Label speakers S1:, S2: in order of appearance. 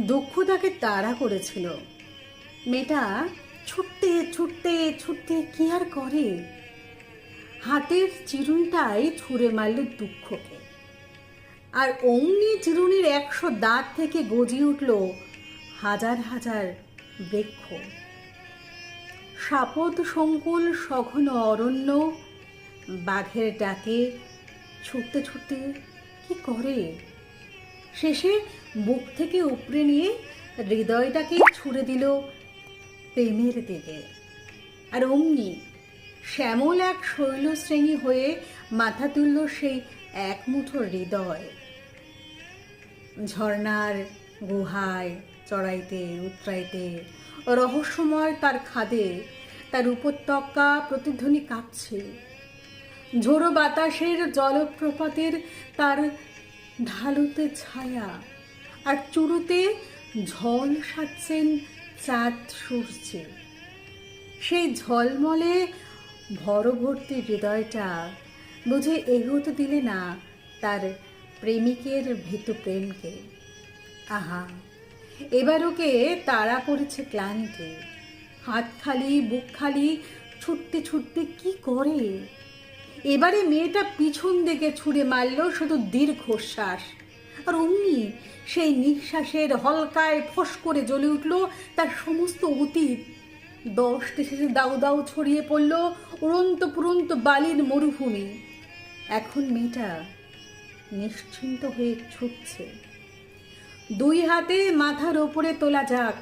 S1: দুঃখ তাকে তাড়া করেছিল। মেয়েটা ছুটতে ছুটতে ছুটতে কি আর করে, হাতের চিরুনিটাই ছুঁড়ে মারল দুঃখকে। আর অমনি চিরুনির 100 দাঁত থেকে গজিয়ে উঠল হাজার হাজার বৃক্ষ। সাপদ সংকুল সঘন অরণ্য বাঘের ডাকে ছুটতে ছুটতে কি করে, শেষে বুক থেকে উপড়ে নিয়ে হৃদয়টাকে ছুঁড়ে দিল প্রেমের দিকে। আর অমনি শ্যামল এক শৈলশ্রেণী হয়ে মাথা তুলল সেই এক মুঠো হৃদয়। ঝর্ণার গুহায় চড়াইতে উতরাইতে রহস্যময় তার খাদে তার উপত্যকা প্রতিধ্বনি কাঁপছে। ঝোড়ো বাতাসের জলপ্রপাতের তার ঢালুতে ছায়া, আর চুরুতে ঝল সাজছেন চাঁদ সূর্যে। সেই ঝলমলে ভরভর্তি হৃদয়টা বুঝে এগোতে দিলে না তার প্রেমিকের ভীতু প্রেমকে। আহা, এবার ওকে তাড়া করেছে ক্লান্তি, হাত খালি বুক খালি, ছুটতে ছুটতে কি করে। এবারে মেয়েটা পিছন দিকে ছুঁড়ে মারল শুধু দীর্ঘশ্বাস, আর অমনি সেই নিঃশ্বাসের হলকায় ফস করে জ্বলে উঠল তার সমস্ত অতীত। 10টি শেষে দাউ দাউ ছড়িয়ে পড়ল উড়ন্ত পুরন্ত বালির মরুভূমি। এখন মেয়েটা নিশ্চিন্ত হয়ে ছুটছে, 2 হাতে মাথার ওপরে তোলা যাক